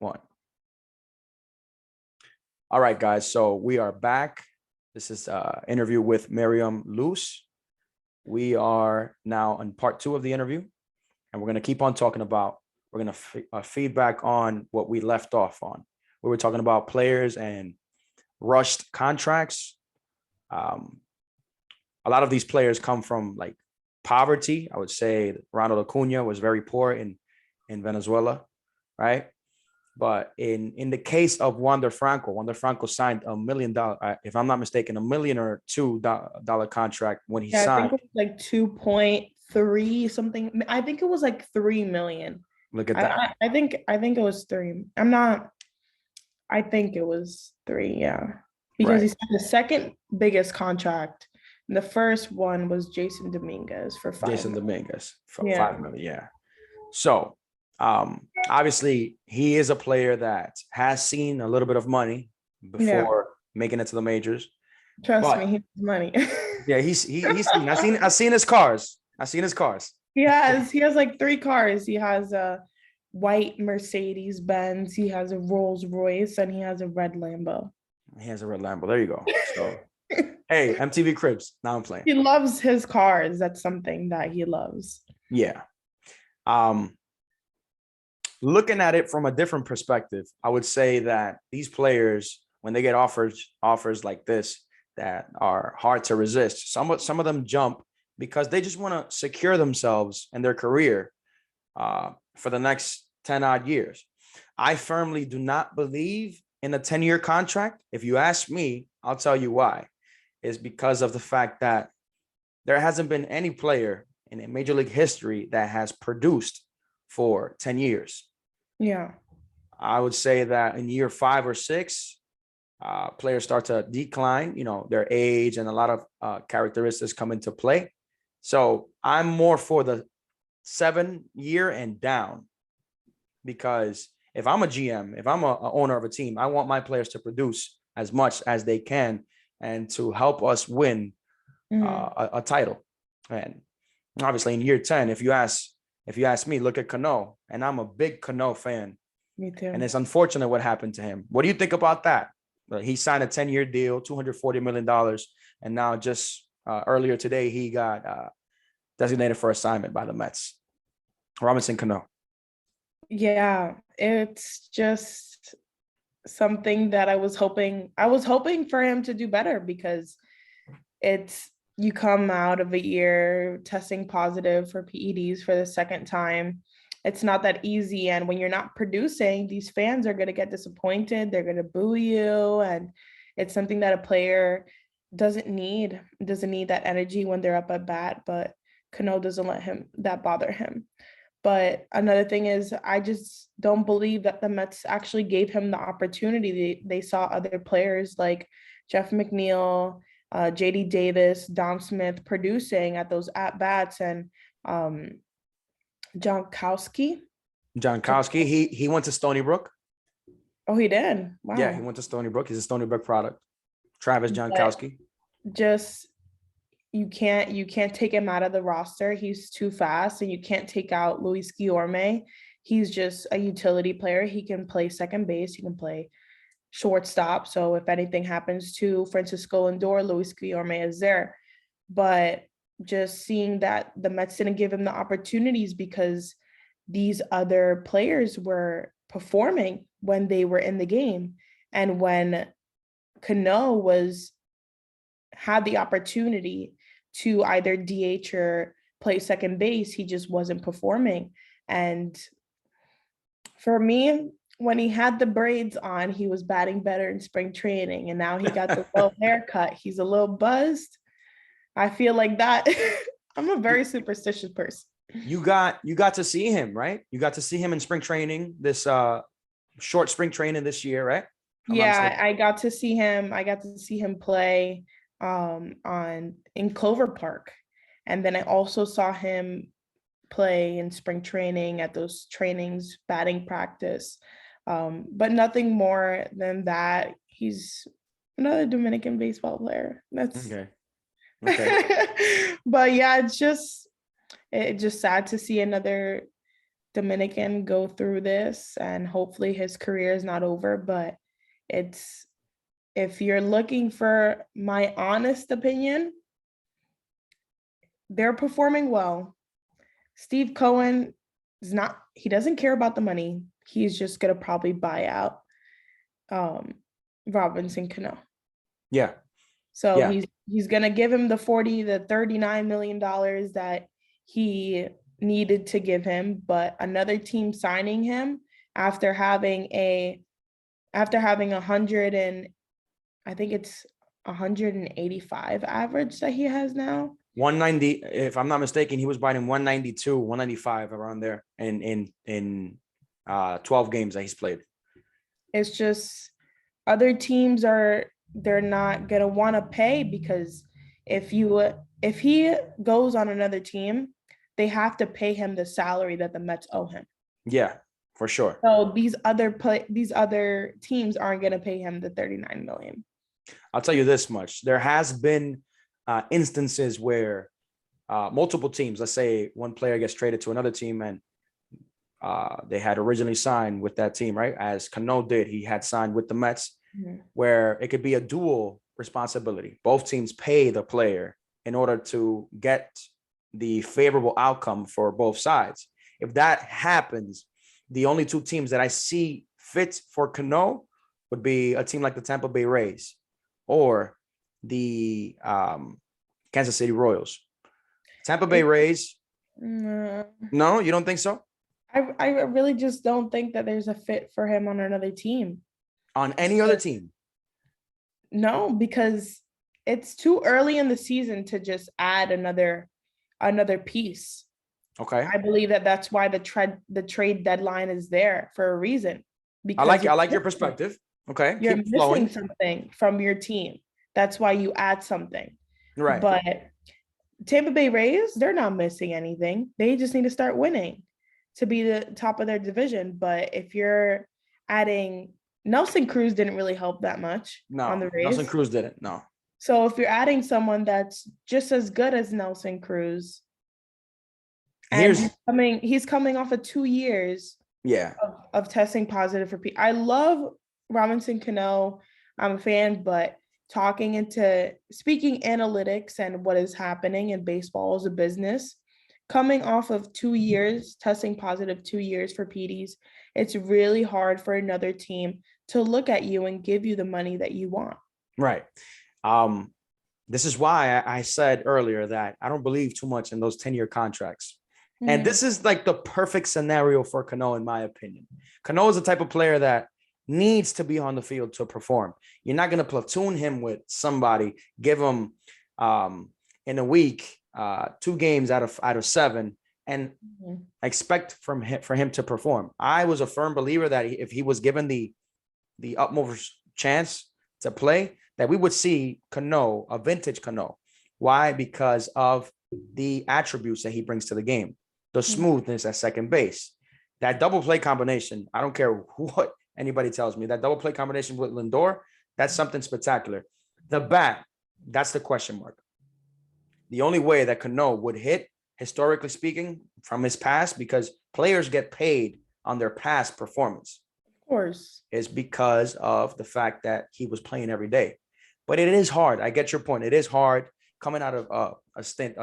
One. All right, guys. So we are back. This is an interview with Miriam Luz. We are now on part 2 of the interview, and we're going to keep on talking about, we're going to feedback on what we left off on. We were talking about players and rushed contracts. A lot of these players come from like poverty. I would say Ronald Acuna was very poor in Venezuela, right? But in the case of Wander Franco signed $1 million, if I'm not mistaken, $1 million or $2 million contract when he signed. I think it was like 2.3 something. I think it was like 3 million. Look at that. I think it was 3. I think it was 3, yeah. Because he signed the second biggest contract. And the first one was Jason Dominguez for 5 Jason million. Dominguez for 5 million, yeah. So obviously he is a player that has seen a little bit of money before making it to the majors. Trust me, he has money. Yeah, he's seen. I've seen his cars. He has like 3 cars. He has a white Mercedes Benz, he has a Rolls Royce, and he has a red Lambo. There you go. So hey, MTV Cribs. Now I'm playing. He loves his cars. That's something that he loves. Yeah. Looking at it from a different perspective, I would say that these players, when they get offers like this that are hard to resist, some of them jump because they just want to secure themselves and their career for the next 10 odd years. I firmly do not believe in a 10-year contract. If you ask me, I'll tell you why. Is because of the fact that there hasn't been any player in Major League history that has produced for 10 years. Yeah. I would say that in year 5 or 6, players start to decline, their age and a lot of characteristics come into play. So I'm more for the 7-year and down, because if I'm a GM, if I'm a owner of a team, I want my players to produce as much as they can and to help us win a title. And obviously in year 10, if you ask me, look at Cano, and I'm a big Cano fan. Me too. And it's unfortunate what happened to him. What do you think about that? He signed a 10-year deal, $240 million. And now just earlier today, he got designated for assignment by the Mets. Robinson Cano. Yeah, it's just something that I was hoping for him to do better, because you come out of a year testing positive for PEDs for the second time. It's not that easy. And when you're not producing, these fans are going to get disappointed. They're going to boo you. And it's something that a player doesn't need that energy when they're up at bat, but Cano doesn't let that bother him. But another thing is, I just don't believe that the Mets actually gave him the opportunity. They saw other players like Jeff McNeil, JD Davis, Dom Smith producing at those at-bats, and Jankowski, he went to Stony Brook. Oh, he did? Wow. Yeah, he went to Stony Brook. He's a Stony Brook product. Travis Jankowski. Just you can't take him out of the roster. He's too fast, and you can't take out Luis Guillorme. He's just a utility player. He can play second base. He can play shortstop. So if anything happens to Francisco Lindor, Luis Guillorme is there. But just seeing that the Mets didn't give him the opportunities because these other players were performing when they were in the game. And when Cano had the opportunity to either DH or play second base, he just wasn't performing. And for me, when he had the braids on, he was batting better in spring training. And now he got the little haircut. He's a little buzzed. I feel like that. I'm a very superstitious person. You got to see him, right? You got to see him in spring training, this short spring training this year, right? I got to see him. I got to see him play in Clover Park. And then I also saw him play in spring training at those trainings, batting practice. But nothing more than that. He's another Dominican baseball player. That's okay. But yeah, it's just sad to see another Dominican go through this, and hopefully his career is not over. But if you're looking for my honest opinion, they're performing well. Steve Cohen he doesn't care about the money. He's just gonna probably buy out Robinson Cano. Yeah. So Yeah. he's gonna give him the $39 million that he needed to give him, but another team signing him after having 100 and I think it's 185 average that he has now. 190, if I'm not mistaken, he was biting 192, 195 around there in 12 games that he's played. It's just other teams they're not gonna want to pay, because if he goes on another team, they have to pay him the salary that the Mets owe him. Yeah, for sure. So these other teams aren't gonna pay him the $39 million. I'll tell you this much: there has been instances where multiple teams, let's say one player gets traded to another team, and they had originally signed with that team, right? As Cano did, he had signed with the Mets, where it could be a dual responsibility. Both teams pay the player in order to get the favorable outcome for both sides. If that happens, the only two teams that I see fit for Cano would be a team like the Tampa Bay Rays or the Kansas City Royals. Tampa Bay Rays. No, you don't think so? I really just don't think that there's a fit for him on another team. On any other team? No, because it's too early in the season to just add another piece. Okay. I believe that's why the trade deadline is there for a reason. Because I like your perspective. Okay. You're missing something from your team. That's why you add something. Right. But Tampa Bay Rays, they're not missing anything. They just need to start winning to be the top of their division. But if you're adding Nelson Cruz, didn't really help that much on the Rays. Nelson Cruz didn't. No. So if you're adding someone that's just as good as Nelson Cruz, and he's coming off of 2 years of testing positive for I love Robinson Cano. I'm a fan, but speaking analytics and what is happening in baseball as a business, coming off of 2 years, testing positive 2 years for PEDs, it's really hard for another team to look at you and give you the money that you want. Right. This is why I said earlier that I don't believe too much in those 10-year contracts. And this is like the perfect scenario for Cano, in my opinion. Cano is the type of player that needs to be on the field to perform. You're not going to platoon him with somebody, give him in a week 2 games out of 7, and expect for him to perform. I was a firm believer that if he was given the utmost chance to play, that we would see Cano, a vintage Cano. Why? Because of the attributes that he brings to the game. The smoothness at second base, that double play combination. I don't care what anybody tells me, that double play combination with Lindor, that's something spectacular. The bat, that's the question mark. The only way that Cano would hit, historically speaking, from his past, because players get paid on their past performance, of course, is because of the fact that he was playing every day. But it is hard. I get your point. It is hard coming out of a stint,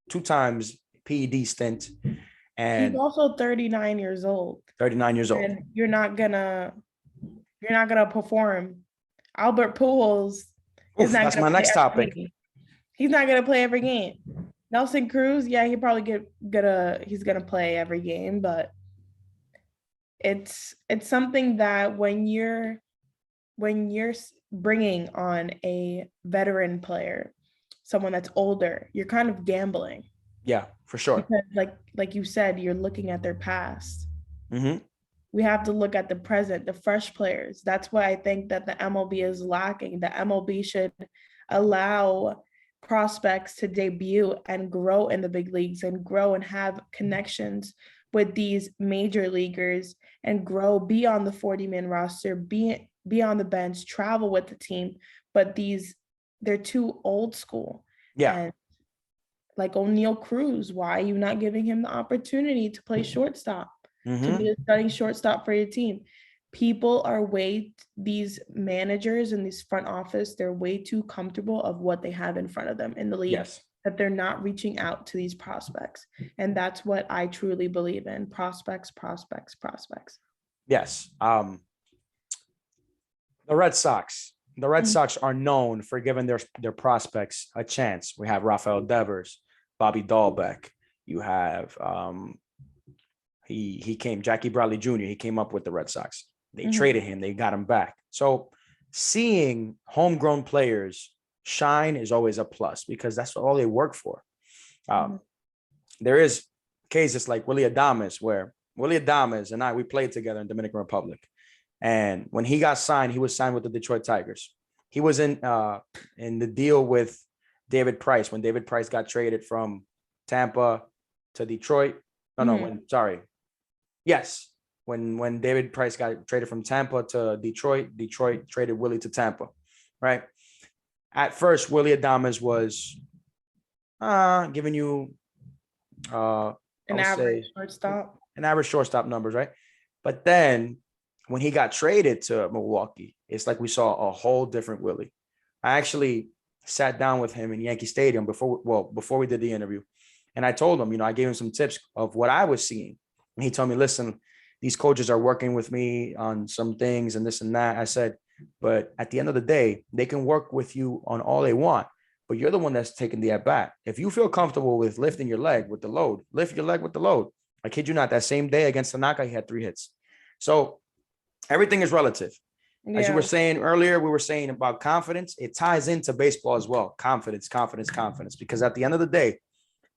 2 times PED stint, and he's also 39 years old. 39 years old. And you're not gonna perform. Albert Pujols is not. That's my next topic. He's not gonna play every game. Nelson Cruz, yeah, he probably he's gonna play every game, but it's something that when you're bringing on a veteran player, someone that's older, you're kind of gambling. Yeah, for sure. Because like you said, you're looking at their past. Mm-hmm. We have to look at the present, the fresh players. That's why I think that the MLB is lacking. The MLB should allow prospects to debut and grow in the big leagues and grow and have connections with these major leaguers and grow, be on the 40-man roster, be on the bench, travel with the team. But they're too old school. Yeah. And like O'Neal Cruz, why are you not giving him the opportunity to play shortstop? to be a starting shortstop for your team. People are these managers in this front office, they're way too comfortable of what they have in front of them in the league. Yes. That they're not reaching out to these prospects. And that's what I truly believe in. Prospects. Yes. The Red Sox. The Red Sox are known for giving their prospects a chance. We have Rafael Devers, Bobby Dahlbeck. You have Jackie Bradley Jr. He came up with the Red Sox. They traded him. They got him back. So seeing homegrown players shine is always a plus because that's all they work for. There is cases like Willie Adames where Willie Adames and we played together in Dominican Republic. And when he got signed, he was signed with the Detroit Tigers. He was in the deal with David Price when David Price got traded from Tampa to Detroit. Yes. When David Price got traded from Tampa to Detroit, Detroit traded Willie to Tampa, right? At first, Willie Adames was giving you an average shortstop numbers, right? But then when he got traded to Milwaukee, it's like we saw a whole different Willie. I actually sat down with him in Yankee Stadium before we did the interview. And I told him, I gave him some tips of what I was seeing. And he told me, listen, these coaches are working with me on some things and this and that. I said, but at the end of the day, they can work with you on all they want, but you're the one that's taking the at-bat. If you feel comfortable with lifting your leg with the load, lift your leg with the load. I kid you not, that same day against Tanaka, he had 3 hits. So everything is relative. As you were saying earlier, we were saying about confidence. It ties into baseball as well. Confidence. Because at the end of the day,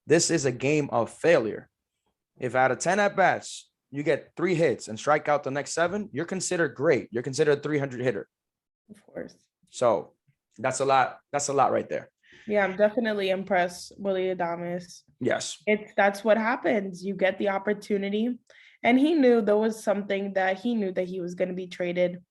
this is a game of failure. If out of 10 at-bats, you get 3 hits and strike out the next 7, you're considered great. You're considered a 300 hitter. Of course. So that's a lot. That's a lot right there. Yeah, I'm definitely impressed, Willie Adames. Yes. That's what happens. You get the opportunity. And he knew there was something that he knew that he was going to be traded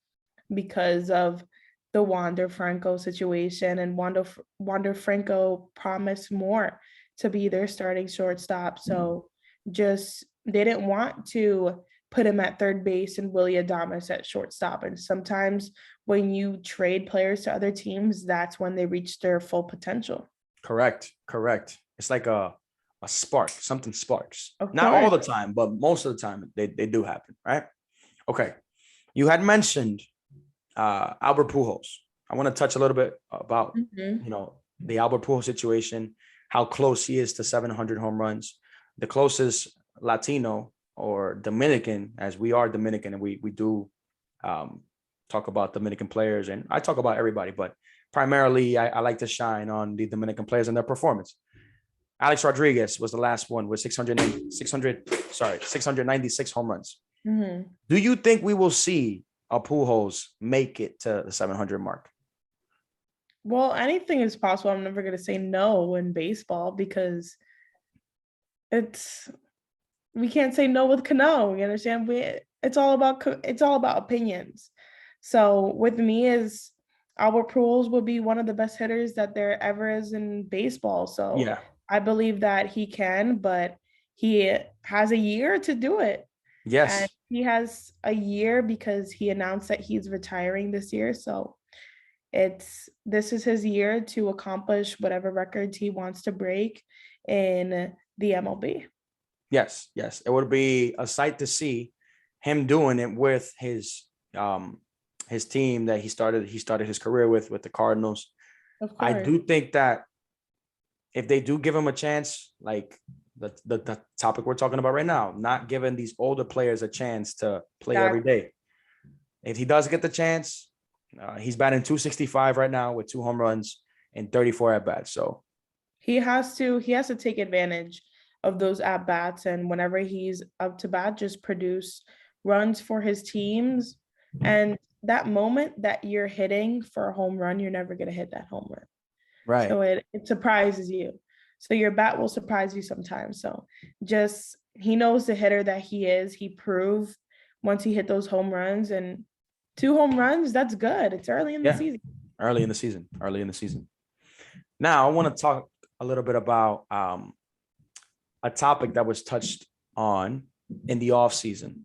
because of the Wander Franco situation. And Wander Franco promised more to be their starting shortstop. So they didn't want to put him at third base and Willie Adames at shortstop. And sometimes when you trade players to other teams, that's when they reach their full potential. Correct. It's like a spark. Something sparks. Not all the time, but most of the time they do happen, right? Okay. You had mentioned Albert Pujols. I want to touch a little bit about the Albert Pujols situation, how close he is to 700 home runs. The closest Latino or Dominican, as we are Dominican, and we do talk about Dominican players, and I talk about everybody, but primarily I like to shine on the Dominican players and their performance. Alex Rodriguez was the last one with 696 home runs. Do you think we will see a Pujols make it to the 700 mark? Well, anything is possible. I'm never going to say no in baseball because we can't say no with Cano. You understand? It's all about opinions. So with me is Albert Pujols will be one of the best hitters that there ever is in baseball. So yeah. I believe that he can, but he has a year to do it. Yes. And he has a year because he announced that he's retiring this year. So this is his year to accomplish whatever records he wants to break in the MLB. Yes. It would be a sight to see him doing it with his team that he started his career with the Cardinals. Of course. I do think that if they do give him a chance, like the topic we're talking about right now, not giving these older players a chance to play every day. If he does get the chance, he's batting .265 right now with 2 home runs and 34 at-bats. So he has to take advantage of those at-bats, and whenever he's up to bat, just produce runs for his teams. And that moment that you're hitting for a home run, you're never going to hit that home run. Right. So it surprises you. So your bat will surprise you sometimes. So he knows the hitter that he is. He proved once he hit those home runs, and 2 home runs, that's good. It's early in the season. Early in the season. Now I want to talk a little bit about a topic that was touched on in the off season.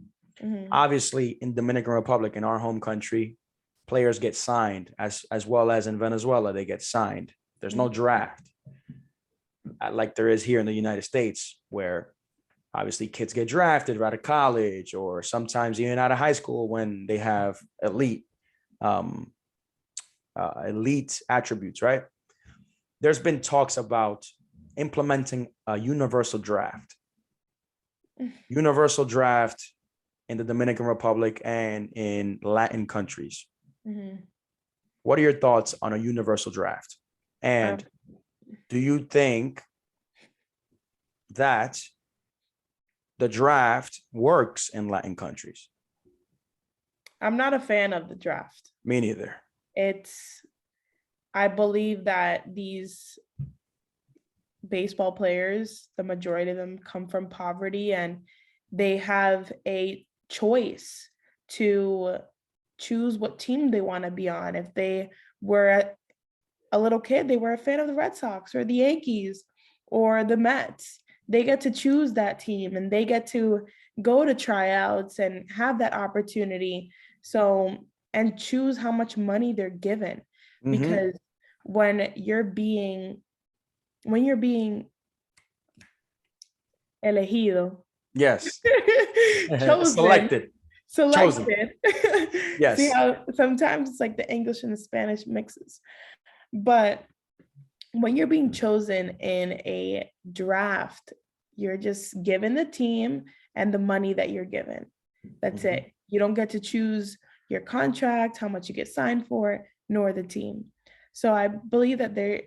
Obviously, in Dominican Republic, in our home country, players get signed as well as in Venezuela, they get signed. There's no draft like there is here in the United States, where obviously kids get drafted out of college or sometimes even out of high school when they have elite attributes, right? There's been talks about implementing a universal draft in the Dominican Republic and in Latin countries. What are your thoughts on a universal draft? And do you think that the draft works in Latin countries? I'm not a fan of the draft. Me neither. I believe that these baseball players, the majority of them come from poverty, and they have a choice to choose what team they want to be on. If they were a little kid, they were a fan of the Red Sox or the Yankees or the Mets, they get to choose that team and they get to go to tryouts and have that opportunity. So, and choose how much money they're given. Because when you're being elegido, yes, chosen, selected. Yes. See how sometimes it's like the English and the Spanish mixes. But when you're being chosen in a draft, you're just given the team and the money that you're given. That's it. You don't get to choose your contract, how much you get signed for, nor the team. So I believe that they're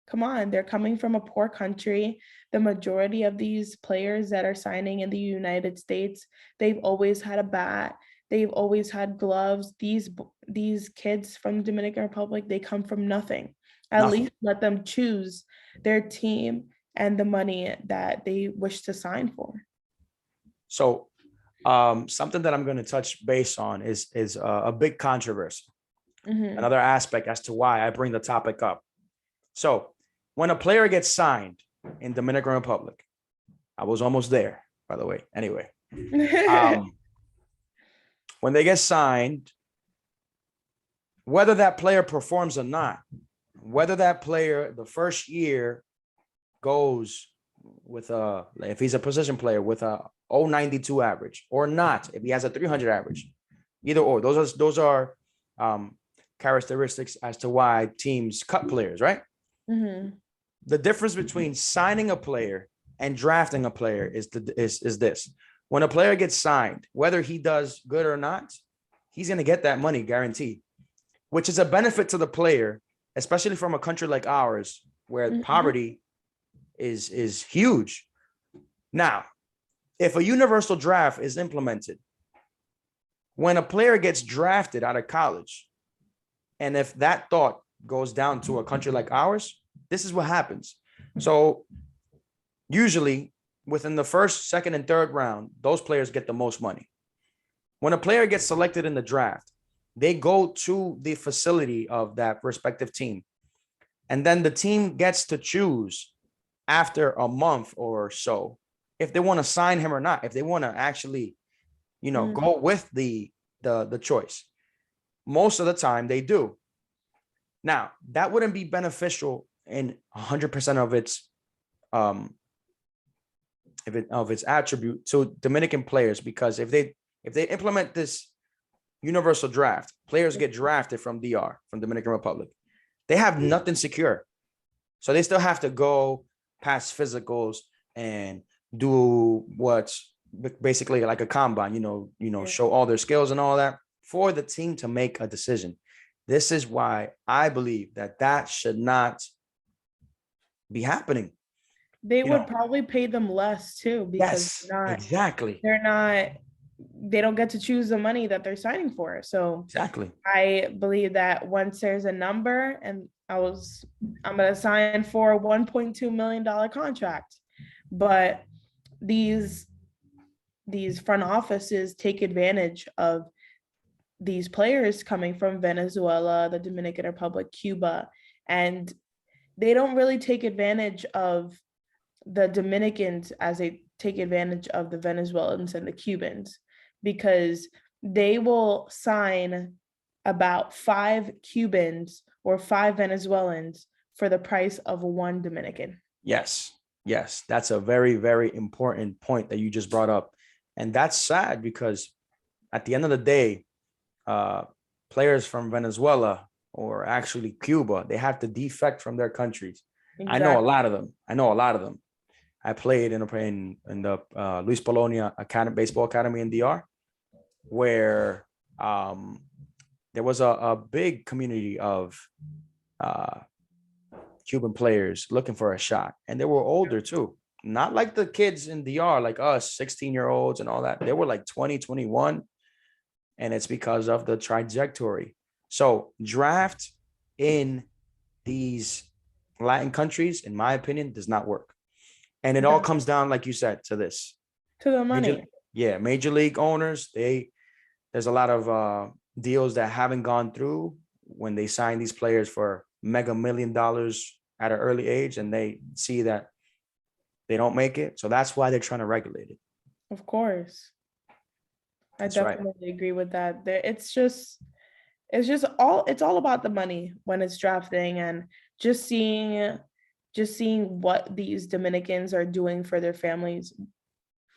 coming from a poor country. The majority of these players that are signing in the United States, they've always had a bat. They've always had gloves. These kids from the Dominican Republic, they come from nothing. At least let them choose their team and the money that they wish to sign for. So something that I'm going to touch base on is a big controversy. Another aspect as to why I bring the topic up. So when a player gets signed in Dominican Republic, I was almost there, by the way. Anyway, when they get signed, whether that player performs or not, whether that player the first year goes with if he's a position player with a 092 average or not, if he has a 300 average, either or, those are characteristics as to why teams cut players, right? The difference between signing a player and drafting a player is this. When a player gets signed, whether he does good or not, he's going to get that money guaranteed, which is a benefit to the player, especially from a country like ours where poverty is huge. Now, if a universal draft is implemented, when a player gets drafted out of college, and if that thought goes down to a country like ours, this is what happens. So usually within the first, second, and third round, those players get the most money. When a player gets selected in the draft, they go to the facility of that respective team. And then the team gets to choose after a month or so if they want to sign him or not, if they want to actually, go with the choice. Most of the time they do. Now, that wouldn't be beneficial in 100% of its attribute to Dominican players, because if they implement this universal draft, players get drafted from DR, from Dominican Republic. They have nothing secure. So they still have to go pass physicals and do what's basically like a combine, show all their skills and all that for the team to make a decision. This is why I believe that should not be happening. They would probably pay them less too, because they don't get to choose the money that they're signing for. So exactly, I believe that once there's a number, and I'm going to sign for a $1.2 million contract, but these front offices take advantage of these players coming from Venezuela, the Dominican Republic, Cuba, and they don't really take advantage of the Dominicans as they take advantage of the Venezuelans and the Cubans, because they will sign about 5 Cubans or 5 Venezuelans for the price of 1 Dominican. Yes. Yes. That's a very, very important point that you just brought up. And that's sad because at the end of the day, players from Venezuela or actually Cuba, they have to defect from their countries. Exactly. I know a lot of them. I played in the Luis Polonia Academy, baseball academy in DR, where there was a big community of Cuban players looking for a shot, and they were older too. Not like the kids in DR, like us, 16-year-olds and all that. They were like 20, 21, and it's because of the trajectory. So draft in these Latin countries, in my opinion, does not work. And it all comes down, like you said, to this. To the money. Major league owners, there's a lot of deals that haven't gone through when they sign these players for mega $1 million at an early age, and they see that they don't make it. So that's why they're trying to regulate it. Of course. I definitely agree with that. It's all about the money when it's drafting, and just seeing what these Dominicans are doing for their families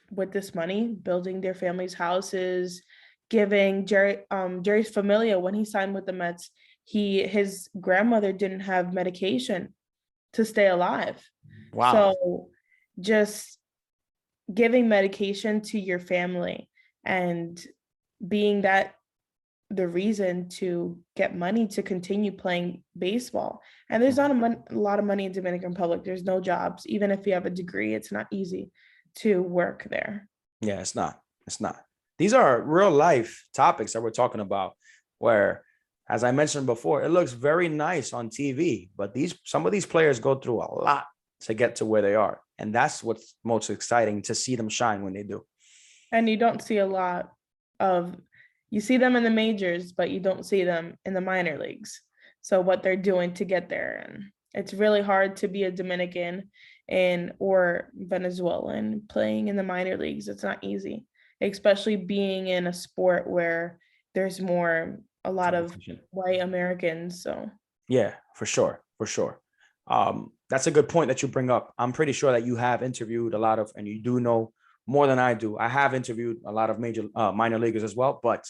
with this money, building their families' houses, giving Jerry's Familia, when he signed with the Mets, his grandmother didn't have medication to stay alive. Wow. So just giving medication to your family and being that the reason to get money to continue playing baseball. And there's not a lot of money in Dominican Republic. There's no jobs. Even if you have a degree, it's not easy to work there. Yeah, it's not. These are real life topics that we're talking about, where, as I mentioned before, it looks very nice on TV, but some of these players go through a lot to get to where they are. And that's what's most exciting, to see them shine when they do. And you don't see a lot of, you see them in the majors, but you don't see them in the minor leagues. So what they're doing to get there. And it's really hard to be a Dominican or Venezuelan playing in the minor leagues. It's not easy, especially being in a sport where there's a lot of white Americans. So yeah, for sure. That's a good point that you bring up. I'm pretty sure that you have interviewed a lot of, and you do know more than I do. I have interviewed a lot of minor leaguers as well, but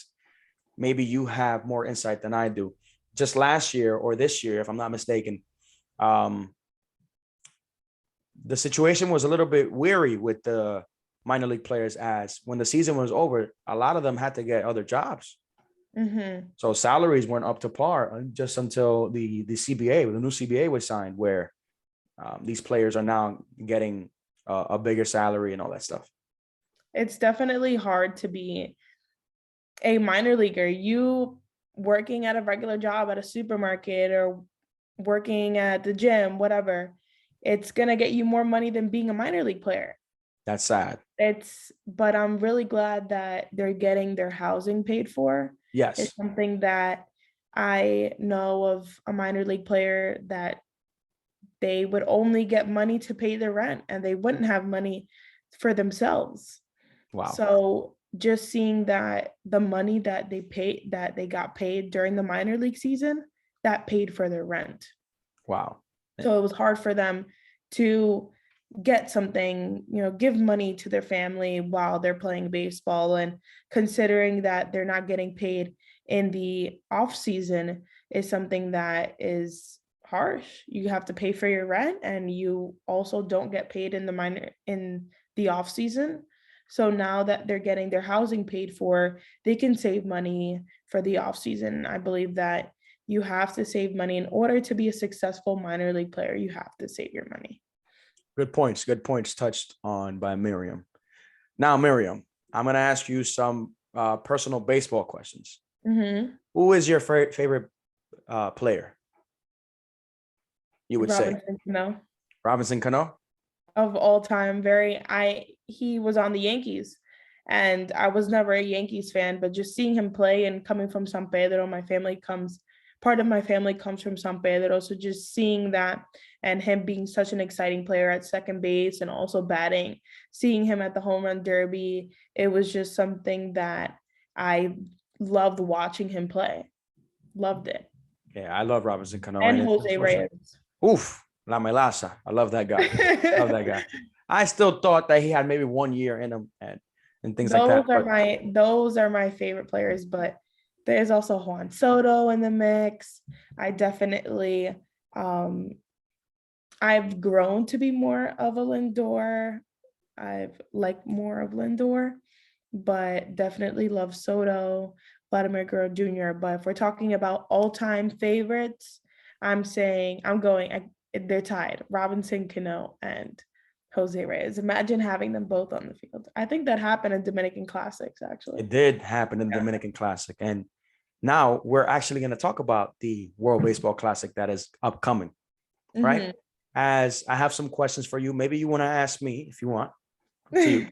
maybe you have more insight than I do. Just last year or this year, if I'm not mistaken, the situation was a little bit weary with the minor league players, as when the season was over, a lot of them had to get other jobs. Mm-hmm. So salaries weren't up to par just until the new CBA was signed, where these players are now getting a bigger salary and all that stuff. It's definitely hard to be a minor leaguer. You working at a regular job at a supermarket or working at the gym, whatever, it's going to get you more money than being a minor league player. That's sad. But I'm really glad that they're getting their housing paid for. Yes. It's something that I know of a minor league player that they would only get money to pay their rent, and they wouldn't have money for themselves. Wow. So just seeing that the money that they got paid during the minor league season, that paid for their rent. Wow. So it was hard for them to get something, give money to their family while they're playing baseball. And considering that they're not getting paid in the off season is something that is harsh. You have to pay for your rent, and you also don't get paid in the off season. So now that they're getting their housing paid for, they can save money for the off season. I believe that you have to save money in order to be a successful minor league player. You have to save your money. Good points touched on by Miriam. Now, Miriam, I'm going to ask you some personal baseball questions. Mm-hmm. Who is your favorite player? You would say Cano. Robinson Cano? Of all time, he was on the Yankees, and I was never a Yankees fan, but just seeing him play, and coming from San Pedro, my family comes part of my family comes from San Pedro, so just seeing that and him being such an exciting player at second base and also batting, seeing him at the home run derby, it was just something that I loved watching him play. Loved it. Yeah, I love Robinson Cano. And Jose Reyes. Oof, La Melaza. I love that guy. Love that guy. I still thought that he had maybe 1 year in him and things like that. Those are my favorite players, but there's also Juan Soto in the mix. I definitely I've grown to be more of a Lindor. I've liked more of Lindor, but definitely love Soto, Vladimir Guerrero Jr. But if we're talking about all-time favorites, they're tied. Robinson Cano and Jose Reyes. Imagine having them both on the field. I think that happened in Dominican Classics, actually. It did happen in the Dominican Classic. And now we're actually going to talk about the World Baseball Classic that is upcoming, right? Mm-hmm. As I have some questions for you. Maybe you want to ask me if you want. Who's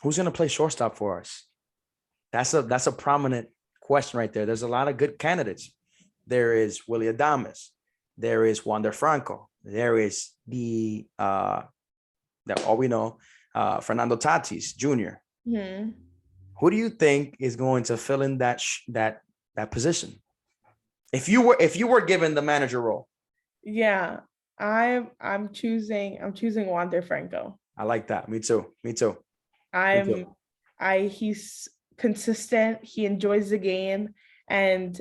going to play shortstop for us? That's a prominent question right there. There's a lot of good candidates. There is Willie Adames. There is Wander Franco. There is that all we know, Fernando Tatis Jr. Mm-hmm. Who do you think is going to fill in that position? If you were given the manager role. Yeah, I'm choosing Wander Franco. I like that. Me too. He's consistent. He enjoys the game, and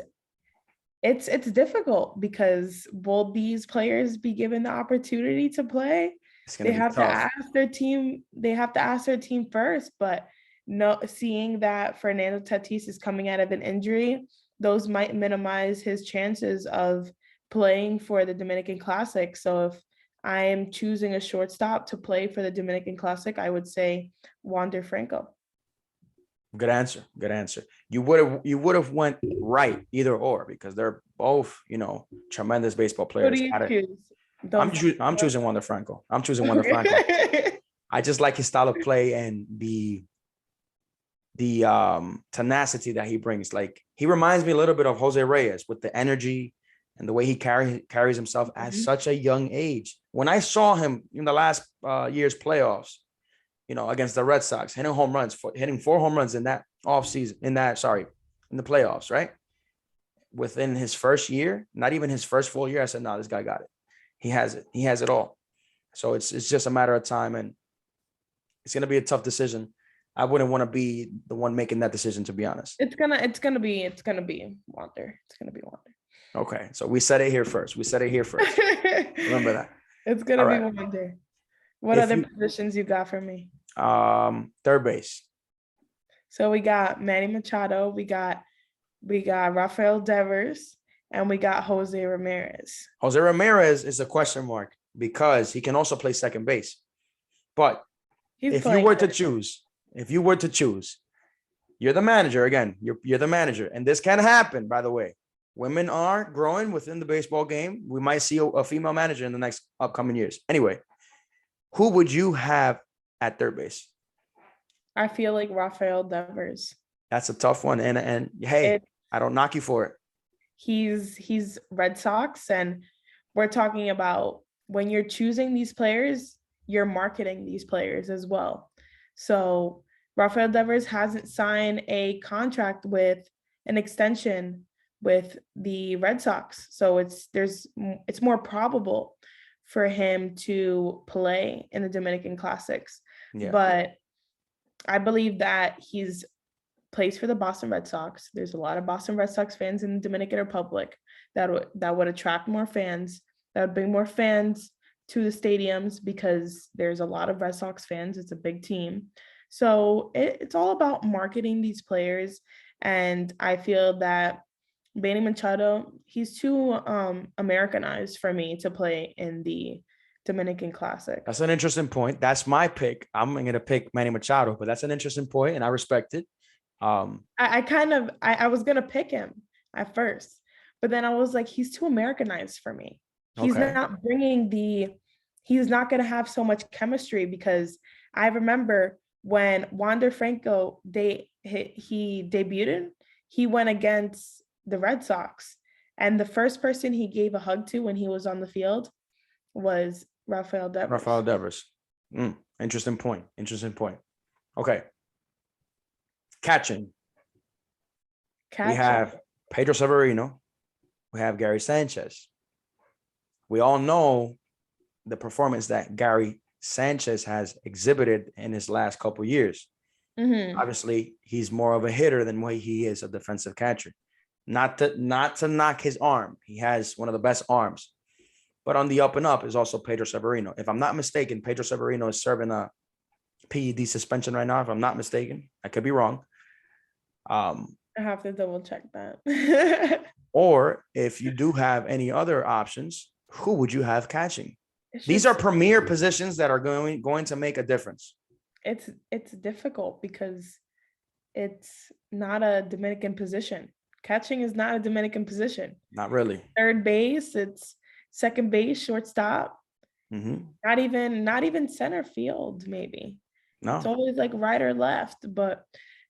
it's difficult because will these players be given the opportunity to play? They have to ask their team. They have to ask their team first. But no, seeing that Fernando Tatis is coming out of an injury, those might minimize his chances of playing for the Dominican Classic. So if I am choosing a shortstop to play for the Dominican Classic, I would say Wander Franco. Good answer. You would have went right either or because they're both, tremendous baseball players. Who do you choose? I'm choosing Wander Franco. I just like his style of play and the tenacity that he brings. Like he reminds me a little bit of Jose Reyes with the energy and the way he carries himself at such a young age. When I saw him in the last year's playoffs, against the Red Sox, hitting 4 home runs in that offseason, in the playoffs, right? Within his first year, not even his first full year, I said, no, this guy got it. He has it all. So it's just a matter of time, and it's going to be a tough decision. I wouldn't want to be the one making that decision, to be honest. It's gonna be Wander. It's gonna be Wander. Okay, so we said it here first. Remember that. It's gonna be Wander. What other positions you got for me? Third base. So we got Manny Machado, we got Rafael Devers, and we got Jose Ramirez. Jose Ramirez is a question mark because he can also play second base. But if you were to choose, you're the manager again. You're the manager, and this can happen. By the way, women are growing within the baseball game. We might see a female manager in the next upcoming years. Anyway, who would you have at third base? I feel like Rafael Devers. That's a tough one, and hey, I don't knock you for it. He's Red Sox, and we're talking about when you're choosing these players, you're marketing these players as well. So Rafael Devers hasn't signed a contract with an extension with the Red Sox, so it's more probable for him to play in the Dominican Classics. Yeah. But I believe that he's plays for the Boston Red Sox. There's a lot of Boston Red Sox fans in the Dominican Republic that would attract more fans, that would bring more fans to the stadiums because there's a lot of Red Sox fans. It's a big team. So it's all about marketing these players. And I feel that Manny Machado, he's too Americanized for me to play in the Dominican Classic. That's an interesting point. That's my pick. I'm going to pick Manny Machado, but that's an interesting point, and I respect it. I was going to pick him at first, but then I was like, he's too Americanized for me. He's not he's not going to have so much chemistry because I remember when Wander Franco, he debuted, he went against the Red Sox. And the first person he gave a hug to when he was on the field was Rafael Devers. Rafael Devers. Interesting point. Interesting point. Okay. Catching. We have Pedro Severino. We have Gary Sanchez. We all know the performance that Gary Sanchez has exhibited in his last couple of years. Obviously, he's more of a hitter than what he is a defensive catcher. Not to knock his arm. He has one of the best arms. But on the up and up is also Pedro Severino. If I'm not mistaken, Pedro Severino is serving a PED suspension right now. If I'm not mistaken, I could be wrong. I have to double check that. Or if you do have any other options, who would you have catching? These are premier positions that are going to make a difference. It's difficult because it's not a Dominican position. Catching is not a Dominican position. Not really. Third base, it's second base, shortstop. Not even center field, maybe. No. It's always like right or left. But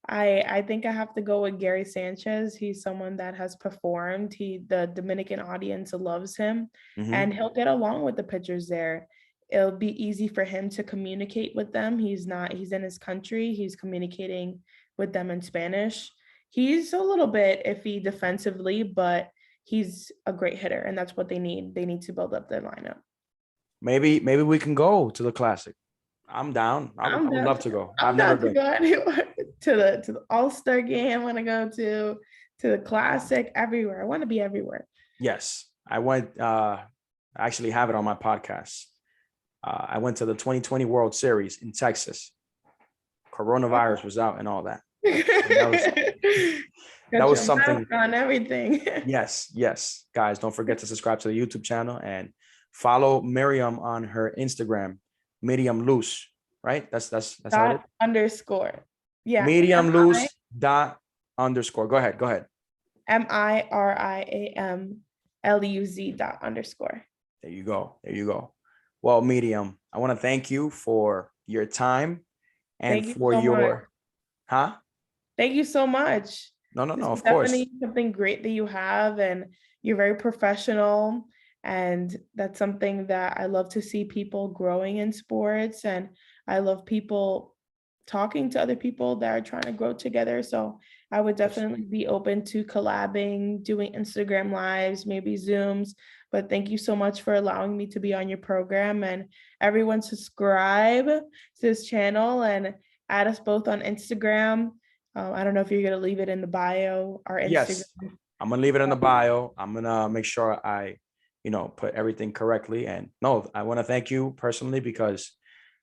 I think I have to go with Gary Sanchez. He's someone that has performed. The Dominican audience loves him, and he'll get along with the pitchers there. It'll be easy for him to communicate with them. He's in his country. He's communicating with them in Spanish. He's a little bit iffy defensively, but he's a great hitter, and that's what they need. They need to build up their lineup. Maybe we can go to the Classic. I'm down. I would love to go. I've never been to the All-Star game. I want to go to the Classic, everywhere. I want to be everywhere. Yes, I went. I actually have it on my podcast. I went to the 2020 World Series in Texas. Coronavirus was out and all that. That was something on everything. Yes. Guys, don't forget to subscribe to the YouTube channel and follow Miriam on her Instagram, Miriam Luz, right? That's how it is. _. Yeah. Miriam Luz _. Go ahead. MIRIAMLUZ . There you go. Well, Miriam, I want to thank you for your time and for your Thank you so much. No, of course. Definitely something great that you have, and you're very professional, and that's something that I love to see, people growing in sports, and I love people talking to other people that are trying to grow together. So I would definitely be open to collabing, doing Instagram lives, maybe Zooms. But thank you so much for allowing me to be on your program, and everyone subscribe to this channel and add us both on Instagram. I don't know if you're going to leave it in the bio or Instagram. Yes, I'm going to leave it in the bio. I'm going to make sure I, put everything correctly. And no, I want to thank you personally because,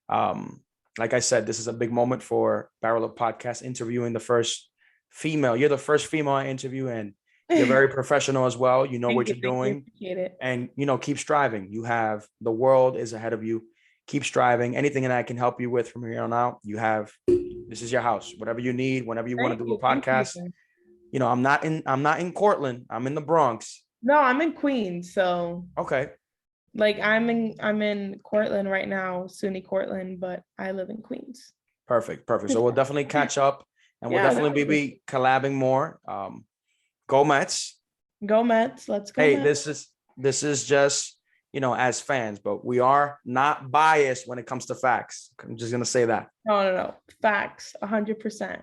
like I said, this is a big moment for BarrelUp Podcast, interviewing the first female. You're the first female I interview, and you're very professional as well. You know what you're doing. And, keep striving. The world is ahead of you. Keep striving. Anything that I can help you with from here on out, this is your house. Whatever you need, whenever you want to do a podcast. I'm not in Cortland. I'm in the Bronx. No, I'm in Queens. So okay. Like I'm in Cortland right now, SUNY Cortland, but I live in Queens. Perfect. So we'll definitely catch up, and we'll definitely be collabing more. Go Mets. Go Mets. Let's go. Hey, Mets. this is just, as fans, but we are not biased when it comes to facts. I'm just going to say that. No. Facts, 100%.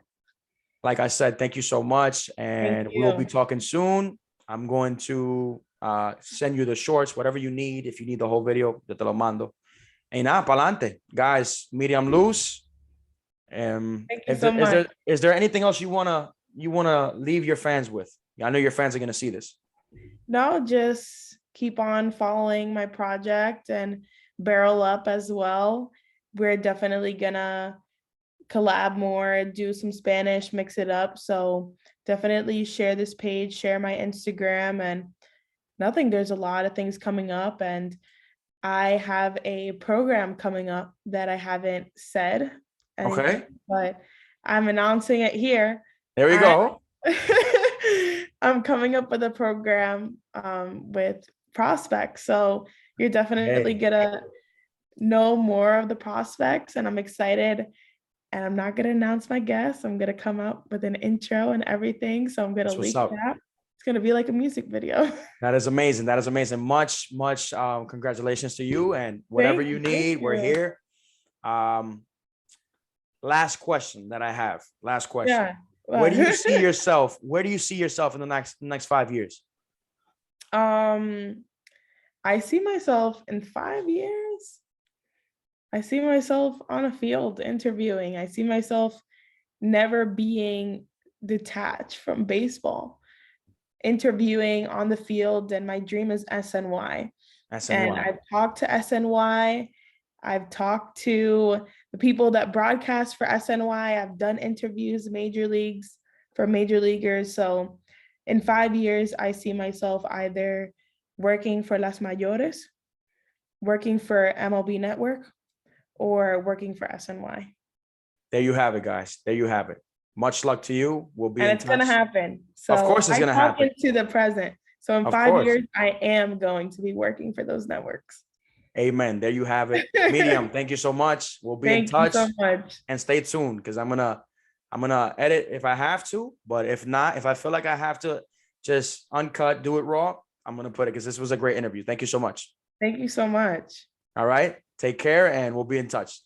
Like I said, thank you so much. And we'll be talking soon. I'm going to send you the shorts, whatever you need. If you need the whole video, yo te lo mando. Y nada, pa'lante. Guys, Miriam Luz. Thank you so much. Is there anything else you wanna leave your fans with? I know your fans are going to see this. No, just keep on following my project and BarrelUp as well. We're definitely gonna collab more, do some Spanish, mix it up. So definitely share this page, share my Instagram, and there's a lot of things coming up, and I have a program coming up that I haven't said anything, okay, but I'm announcing it here. There we go. I'm coming up with a program with prospects. So you're definitely gonna know more of the prospects, and I'm excited and I'm not going to announce my guest. I'm going to come up with an intro and everything. So I'm going to That's what's leak up. that. It's going to be like a music video. That is amazing. That is amazing. Much congratulations to you, and whatever you need, we're here. Last question that I have. Last question. Yeah. Where do you see yourself? Where do you see yourself in the next 5 years? I see myself in 5 years. I see myself on a field interviewing. I see myself never being detached from baseball, interviewing on the field. And my dream is SNY. And I've talked to SNY. I've talked to the people that broadcast for SNY. I've done interviews, major leagues for major leaguers. So in 5 years, I see myself either working for Las Mayores, working for MLB Network, or working for SNY. There you have it, guys. There you have it. Much luck to you. We'll be And in it's touch. going to happen. So of course it's going to happen. Into the present. So in of 5 course. years, I am going to be working for those networks. Amen. There you have it. Miriam, thank you so much. We'll be in touch. Thank you so much. And stay tuned, because I'm gonna edit if I have to, but if not, if I feel like I have to just uncut, do it raw, I'm gonna put it, because this was a great interview. Thank you so much. Thank you so much. All right. Take care, and we'll be in touch.